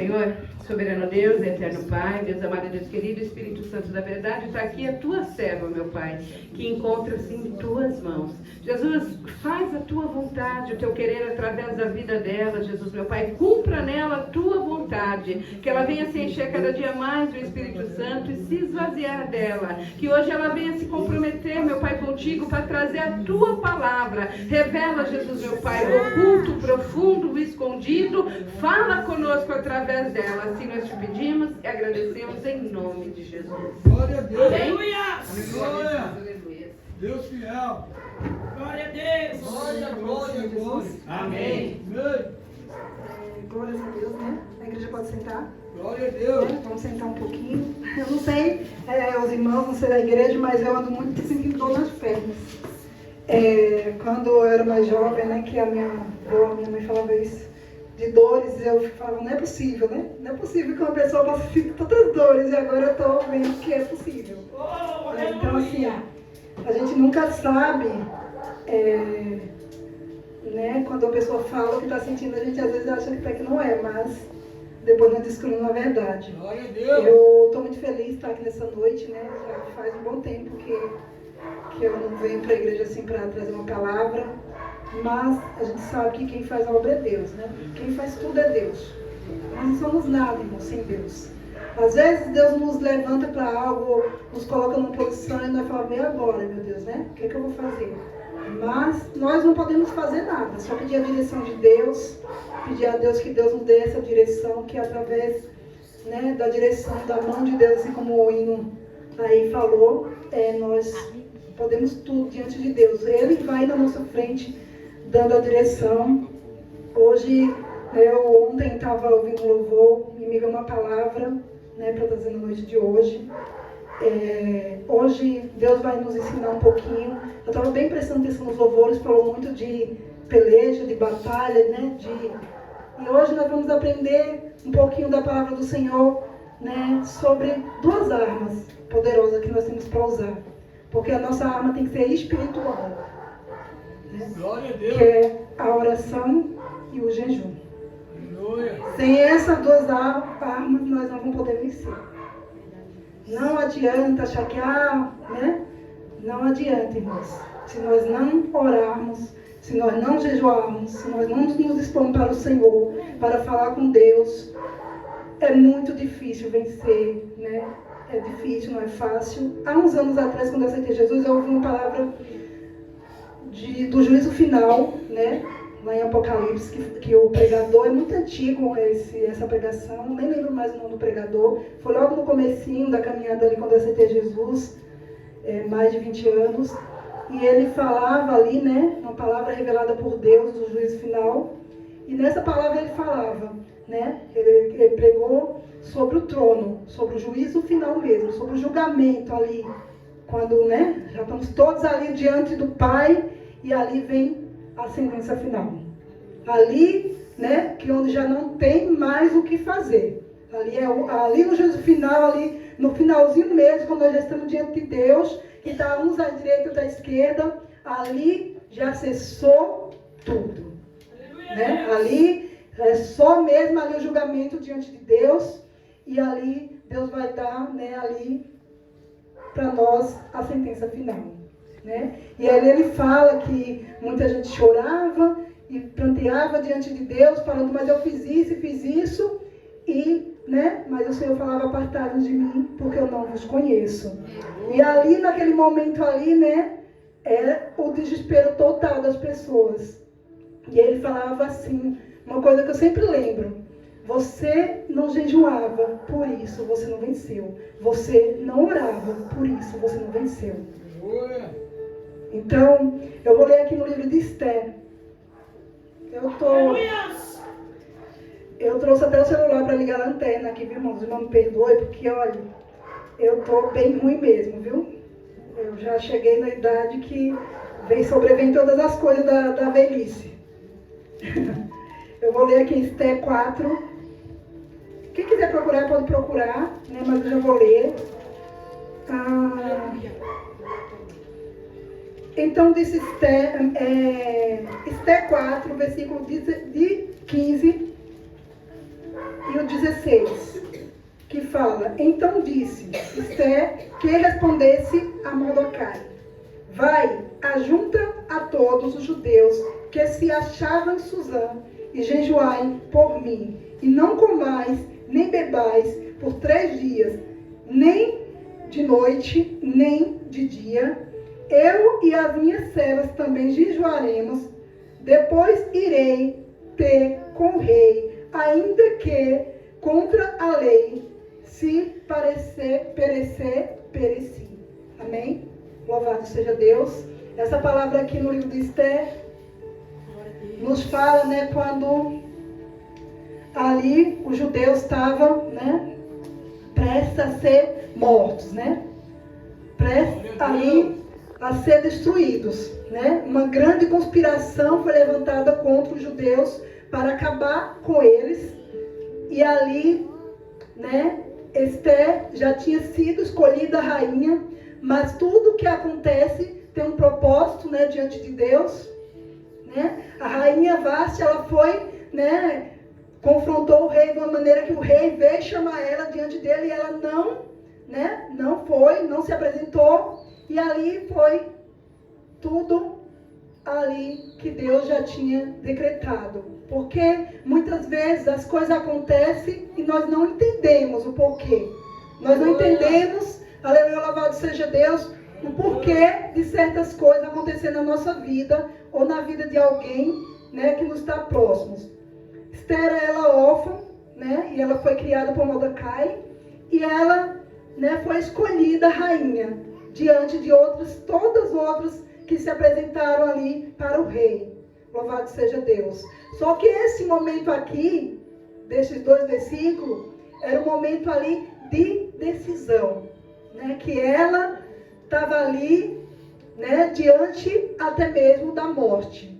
Senhor, soberano Deus, eterno Pai, Deus amado, Deus querido, Espírito Santo da verdade, está aqui a tua serva, meu Pai, que encontra-se em tuas mãos. Jesus, faz a tua vontade, o teu querer através da vida dela, Jesus, meu Pai, cumpra nela a tua vontade, que ela venha se encher cada dia mais do Espírito Santo e se esvaziar dela, que hoje ela venha se comprometer, meu Pai, contigo para trazer a tua palavra. Revela, Jesus, meu Pai, o oculto, o profundo, o escondido, fala conosco através dela. Assim nós te pedimos e agradecemos em nome de Jesus. Glória a Deus. Aleluia. Aleluia. Deus fiel. Glória a Deus. Glória, glória, glória. Amém. Glórias a Deus, né? A igreja pode sentar? Glória a Deus. Vamos sentar um pouquinho. Eu não sei, os irmãos, não sei da igreja, mas eu ando muito sentindo dor nas pernas. Quando eu era mais jovem, né, que a minha mãe falava isso, de dores, eu falava, não é possível, né? Não é possível que uma pessoa possa sentir tantas dores, e agora eu estou vendo que é possível. Então, assim, a gente nunca sabe, né, quando a pessoa fala o que está sentindo, a gente às vezes acha que até que não é, mas depois nós descobrimos a verdade. Glória a Deus. Eu estou muito feliz de estar aqui nessa noite, né? Já faz um bom tempo que eu não venho para a igreja assim para trazer uma palavra, mas a gente sabe que quem faz a obra é Deus, né? Quem faz tudo é Deus. Nós não somos nada, irmão, sem Deus. Às vezes Deus nos levanta para algo, nos coloca numa posição e nós falamos, e agora, meu Deus, né? O que eu vou fazer? Mas nós não podemos fazer nada, só pedir a direção de Deus, pedir a Deus que Deus nos dê essa direção, que através, né, da direção, da mão de Deus, assim como o hino aí falou, nós podemos tudo diante de Deus. Ele vai na nossa frente, dando a direção. Hoje, eu ontem estava ouvindo louvor e me veio uma palavra, né, para trazer na noite de hoje. Hoje Deus vai nos ensinar um pouquinho. Eu estava bem prestando atenção nos louvores, falou muito de peleja, de batalha, né? E hoje nós vamos aprender um pouquinho da palavra do Senhor, né? Sobre duas armas poderosas que nós temos para usar. Porque a nossa arma tem que ser espiritual, né? Glória a Deus. Que é a oração e o jejum. Aleluia. Sem essas duas armas nós não vamos poder vencer. Não adianta achar que, né? Não adianta, irmãos. Se nós não orarmos, se nós não jejuarmos, se nós não nos dispomos para o Senhor, para falar com Deus, é muito difícil vencer, né? É difícil, não é fácil. Há uns anos atrás, quando eu aceitei Jesus, eu ouvi uma palavra do juízo final, né? Lá em Apocalipse, que o pregador, é muito antigo essa pregação, nem lembro mais o nome do pregador, foi logo no comecinho da caminhada ali, quando eu aceitei Jesus, mais de 20 anos, e ele falava ali, né, uma palavra revelada por Deus, do juízo final, e nessa palavra ele falava, né, ele pregou sobre o trono, sobre o juízo final mesmo, sobre o julgamento ali, quando, né, já estamos todos ali diante do Pai, e ali vem a sentença final. Ali, né, que onde já não tem mais o que fazer. Ali no juízo final, ali no finalzinho mesmo, quando nós já estamos diante de Deus, que está uns à direita e à esquerda, ali já cessou tudo. Né? Ali é só mesmo ali o julgamento diante de Deus, e ali Deus vai dar, né, ali para nós a sentença final. Né? E aí ele fala que muita gente chorava e pranteava diante de Deus, falando, mas eu fiz isso, né? Mas o Senhor falava, apartai-vos de mim, porque eu não vos conheço. E ali, naquele momento ali, né, é o desespero total das pessoas. E ele falava assim, uma coisa que eu sempre lembro, você não jejuava, por isso você não venceu. Você não orava, por isso você não venceu. Então, eu vou ler aqui no livro de Esther. Eu trouxe até o celular para ligar a lanterna aqui, viu, irmãos? Não me perdoe, porque, olha, eu estou bem ruim mesmo, viu? Eu já cheguei na idade que sobrevém todas as coisas da velhice. Eu vou ler aqui Esther 4. Quem quiser procurar, pode procurar, né? Mas eu já vou ler. Então disse Esther 4, versículo de 15, e o versículo 16, que fala: Então disse Esther que respondesse a Mordecai: Vai, ajunta a todos os judeus que se achavam em Suzã e jejuai por mim, e não comais nem bebais por 3 dias, nem de noite, nem de dia. Eu e as minhas servas também jejuaremos. Depois irei ter com o rei, ainda que contra a lei, se perecer, pereci. Amém? Louvado seja Deus. Essa palavra aqui no livro de Esther nos fala, né, quando ali os judeus estavam, né, prestes a ser mortos, né? Prestes ali a ser destruídos, né? Uma grande conspiração foi levantada contra os judeus para acabar com eles. E ali, né, Esther já tinha sido escolhida rainha, mas tudo que acontece tem um propósito, né, diante de Deus, né? A rainha Vasti, ela foi, né, confrontou o rei de uma maneira que o rei veio chamar ela diante dele e ela não se apresentou. E ali foi tudo ali que Deus já tinha decretado. Porque muitas vezes as coisas acontecem e nós não entendemos o porquê. Nós não entendemos, aleluia, louvado seja Deus, o porquê de certas coisas acontecer na nossa vida ou na vida de alguém, né, que nos está próximo. Esther, ela órfã, né, e ela foi criada por Mordecai, e ela, né, foi escolhida rainha diante de todas outras que se apresentaram ali para o rei. Louvado seja Deus. Só que esse momento aqui, desses 2 versículos, era um momento ali de decisão, né, que ela estava ali, né, diante até mesmo da morte.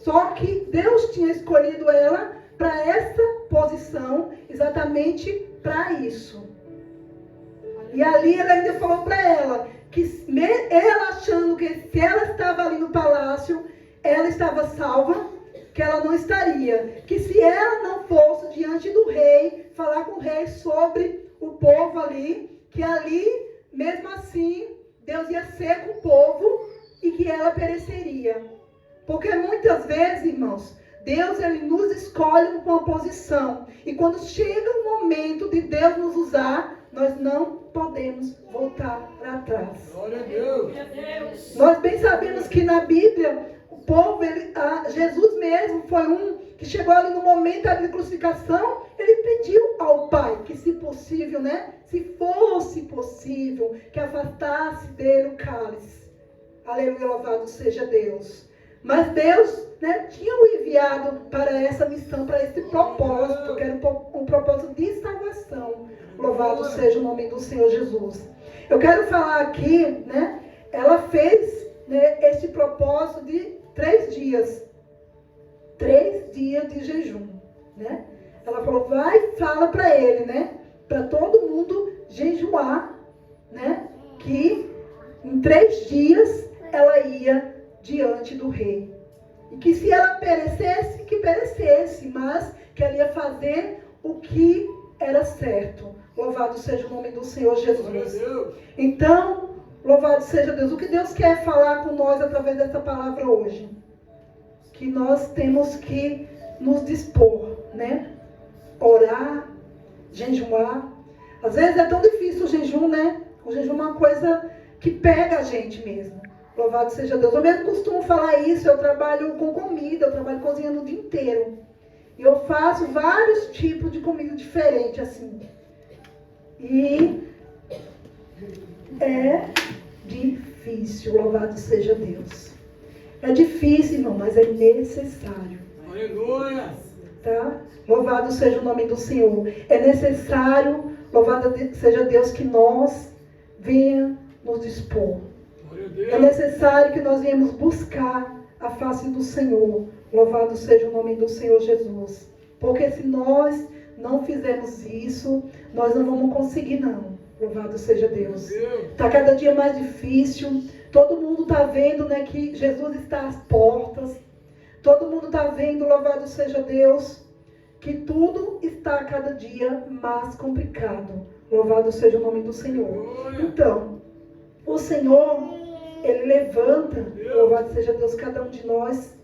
Só que Deus tinha escolhido ela para essa posição, exatamente para isso. E ali ele ainda falou para ela que ela achando que se ela estava ali no palácio, ela estava salva, que ela não estaria. Que se ela não fosse diante do rei, falar com o rei sobre o povo ali, que ali, mesmo assim, Deus ia ser com o povo e que ela pereceria. Porque muitas vezes, irmãos, Deus, ele nos escolhe com uma posição. E quando chega o momento de Deus nos usar, nós não podemos voltar para trás. Glória a Deus. Nós bem sabemos que na Bíblia, o povo, Jesus mesmo foi um que chegou ali no momento da crucificação, ele pediu ao Pai que, se possível, né, se fosse possível, que afastasse dele o cálice. Aleluia, louvado seja Deus. Mas Deus, né, tinha o enviado para essa missão, para esse propósito, que era um propósito de salvação. Louvado seja o nome do Senhor Jesus. Eu quero falar aqui, né, ela fez, né, esse propósito de 3 dias. 3 dias de jejum, né? Ela falou, vai, fala para ele, né, para todo mundo jejuar, né, que em 3 dias ela ia diante do rei. E que se ela perecesse, que perecesse, mas que ela ia fazer o que era certo. Louvado seja o nome do Senhor Jesus. Então, louvado seja Deus. O que Deus quer falar com nós através dessa palavra hoje? Que nós temos que nos dispor, né? Orar, jejuar. Às vezes é tão difícil o jejum, né? O jejum é uma coisa que pega a gente mesmo. Louvado seja Deus. Eu mesmo costumo falar isso. Eu trabalho com comida, eu trabalho cozinhando o dia inteiro. E eu faço vários tipos de comida diferentes, assim. E é difícil, louvado seja Deus. É difícil, irmão, mas é necessário. Aleluia. Tá? Louvado seja o nome do Senhor. É necessário, louvado seja Deus, que nós venhamos nos dispor. É necessário que nós venhamos buscar a face do Senhor. Louvado seja o nome do Senhor Jesus. Porque se nós não fizermos isso, nós não vamos conseguir, não. Louvado seja Deus. Está cada dia mais difícil. Todo mundo está vendo, né, que Jesus está às portas. Todo mundo está vendo, louvado seja Deus, que tudo está a cada dia mais complicado. Louvado seja o nome do Senhor. Então, o Senhor, Ele levanta, louvado seja Deus, cada um de nós,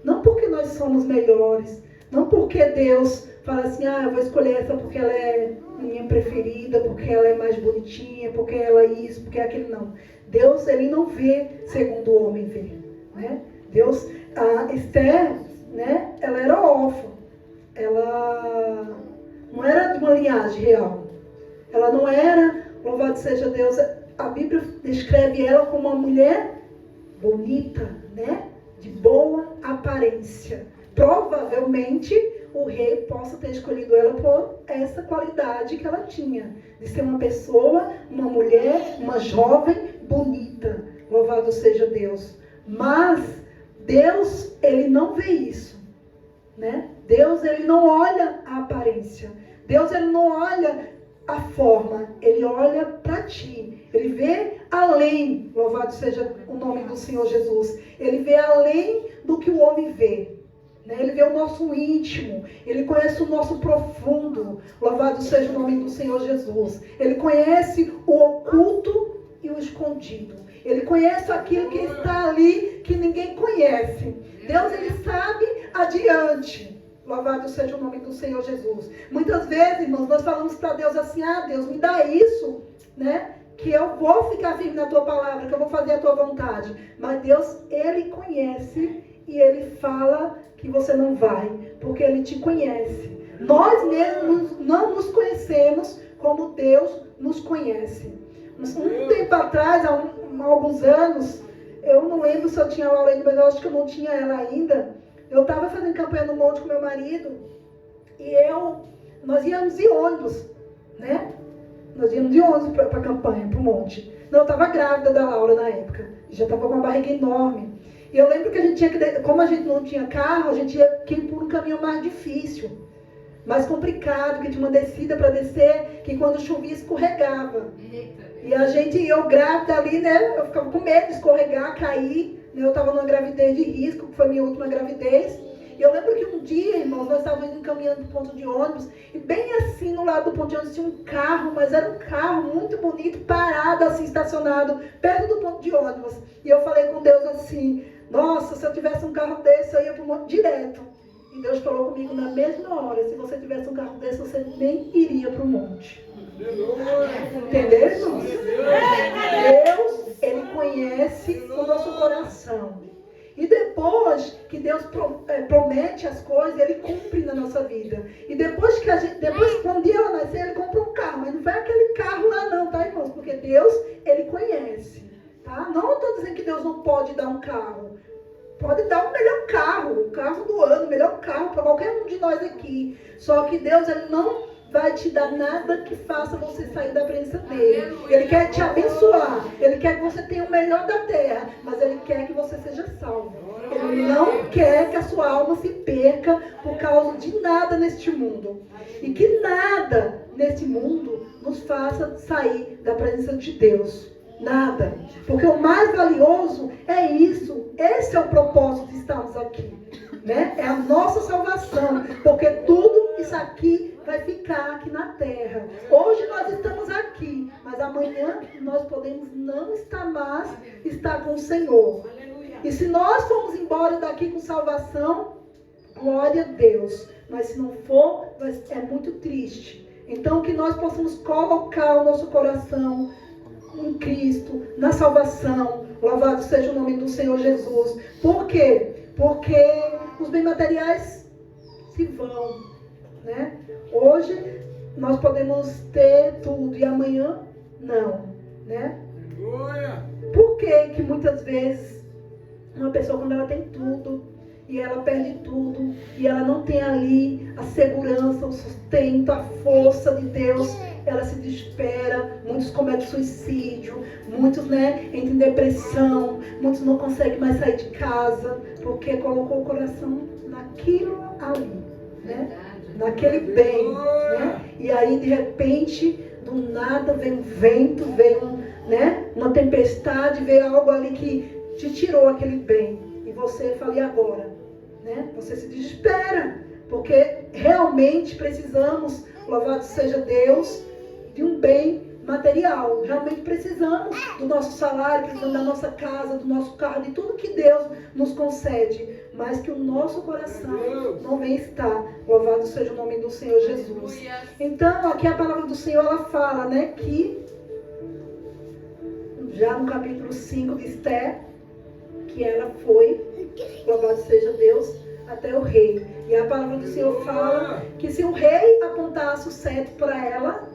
não porque nós somos melhores, não porque Deus fala assim, eu vou escolher essa porque ela é minha preferida, porque ela é mais bonitinha, porque ela é isso, porque é aquilo, não. Deus, Ele não vê segundo o homem vê, né? Deus, a Esther, né, ela era órfã, ela não era de uma linhagem real, ela não era, louvado seja Deus, a Bíblia descreve ela como uma mulher bonita, né, de boa aparência. Provavelmente o rei possa ter escolhido ela por essa qualidade que ela tinha, de ser uma pessoa, uma mulher, uma jovem bonita, louvado seja Deus. Mas Deus, Ele não vê isso, né? Deus, Ele não olha a aparência, Deus, Ele não olha a forma, Ele olha para ti, Ele vê além, louvado seja o nome do Senhor Jesus, Ele vê além do que o homem vê. Ele vê o nosso íntimo, Ele conhece o nosso profundo, louvado seja o nome do Senhor Jesus. Ele conhece o oculto e o escondido. Ele conhece aquilo que está ali, que ninguém conhece. Deus, Ele sabe adiante. Louvado seja o nome do Senhor Jesus. Muitas vezes, irmãos, nós falamos para Deus assim, Deus, me dá isso, né? Que eu vou ficar firme na Tua palavra, que eu vou fazer a Tua vontade. Mas Deus, Ele conhece e Ele fala que você não vai, porque Ele te conhece. Nós mesmos não nos conhecemos como Deus nos conhece. Um tempo atrás, há alguns anos, eu não lembro se eu tinha a Laura ainda, mas eu acho que eu não tinha ela ainda. Eu estava fazendo campanha no monte com meu marido e nós íamos de ônibus, né? Nós íamos de ônibus para a campanha, para o monte. Não, eu estava grávida da Laura na época, já estava com uma barriga enorme. E eu lembro que a gente tinha que, como a gente não tinha carro, a gente tinha que ir por um caminho mais difícil, mais complicado, que tinha uma descida para descer, que quando chovia escorregava. E eu grávida ali, né, eu ficava com medo de escorregar, cair. Eu estava numa gravidez de risco, que foi minha última gravidez. E eu lembro que um dia, irmãos, nós estávamos indo caminhando para o ponto de ônibus, e bem assim, no lado do ponto de ônibus, tinha um carro, mas era um carro muito bonito, parado assim, estacionado, perto do ponto de ônibus. E eu falei com Deus assim, nossa, se eu tivesse um carro desse, eu ia para o monte direto. E Deus falou comigo na mesma hora, se você tivesse um carro desse, você nem iria para o monte. Entendeu, irmãos? Deus, Ele conhece o nosso coração. E depois que Deus promete as coisas, Ele cumpre na nossa vida. E depois quando um dia ela nascer, Ele compra um carro. Mas não vai aquele carro lá não, tá, irmãos? Porque Deus, Ele conhece. Tá? Não estou dizendo que Deus não pode dar um carro. Pode dar o melhor carro, o carro do ano, o melhor carro para qualquer um de nós aqui. Só que Deus, Ele não vai te dar nada que faça você sair da presença dele. Ele quer te abençoar. Ele quer que você tenha o melhor da terra. Mas Ele quer que você seja salvo. Ele não quer que a sua alma se perca por causa de nada neste mundo. E que nada neste mundo nos faça sair da presença de Deus. Nada. Porque o mais valioso é isso. Esse é o propósito de estarmos aqui. Né? É a nossa salvação. Porque tudo isso aqui vai ficar aqui na terra. Hoje nós estamos aqui. Mas amanhã nós podemos não estar mais, estar com o Senhor. E se nós formos embora daqui com salvação, glória a Deus. Mas se não for, é muito triste. Então que nós possamos colocar o nosso coração em Cristo, na salvação. Louvado seja o nome do Senhor Jesus. Por quê? Porque os bens materiais se vão, né? Hoje nós podemos ter tudo e amanhã não, né? Por que muitas vezes uma pessoa, quando ela tem tudo e ela perde tudo e ela não tem ali a segurança, o sustento, a força de Deus, ela se desespera, muitos cometem suicídio, muitos, né, entram em depressão, muitos não conseguem mais sair de casa, porque colocou o coração naquilo ali, né, naquele bem, né, e aí de repente, do nada vem um vento, vem uma tempestade, vem algo ali que te tirou aquele bem, e você fala, e agora? Né? Você se desespera, porque realmente precisamos, louvado seja Deus, de um bem material. Realmente precisamos do nosso salário, precisamos da nossa casa, do nosso carro, de tudo que Deus nos concede, mas que o nosso coração não venha estar. Louvado seja o nome do Senhor Jesus. Então, aqui a palavra do Senhor, ela fala, né, que já no capítulo 5 de Esther, que ela foi, louvado seja Deus, até o rei. E a palavra do Senhor fala que se o rei apontasse o cetro para ela,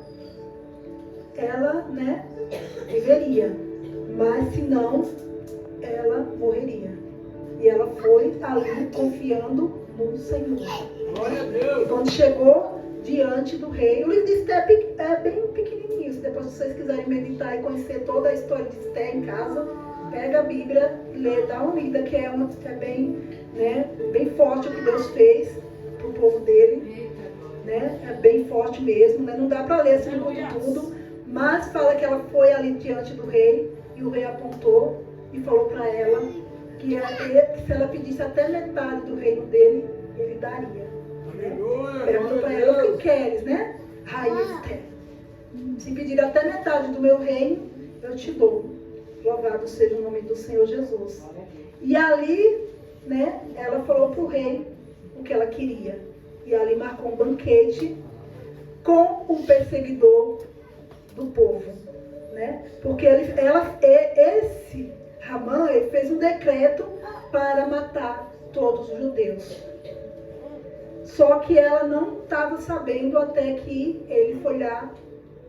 né, viveria. Mas se não, ela morreria. E ela foi ali confiando no Senhor. Glória a Deus. Quando chegou diante do rei, o livro de Esther é bem pequenininho. Se depois vocês quiserem meditar e conhecer toda a história de Esther em casa, pega a Bíblia, lê, dá uma lida, que é bem, né, bem forte o que Deus fez para o povo dele. Né? É bem forte mesmo, né? Não dá para ler assim tudo, mas fala que ela foi ali diante do rei e o rei apontou e falou para ela que se ela pedisse até metade do reino dele, ele daria. Aleluia. Perguntou para ela: o que queres, né? Rainha Esther, se pedir até metade do meu reino, eu te dou. Louvado seja o nome do Senhor Jesus. E ali, né, ela falou para o rei o que ela queria. E ali marcou um banquete com um perseguidor do povo, né? Porque esse Ramã, ele fez um decreto para matar todos os judeus. Só que ela não estava sabendo até que ele foi lá,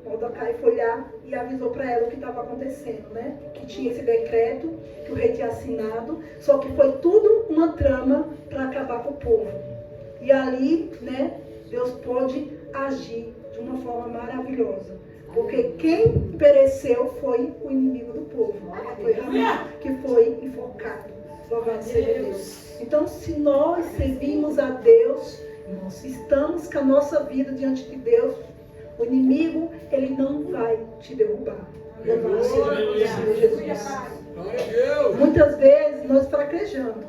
Mordecai foi lá e avisou para ela o que estava acontecendo, né? Que tinha esse decreto, que o rei tinha assinado, só que foi tudo uma trama para acabar com o povo. E ali, né, Deus pôde agir de uma forma maravilhosa. Porque quem pereceu foi o inimigo do povo. Foi Ramã que foi enforcado. Louvado seja Deus. Então, se nós servimos a Deus, nós estamos com a nossa vida diante de Deus, o inimigo, ele não vai te derrubar. Louvado seja o Senhor Jesus. Muitas vezes nós fraquejamos.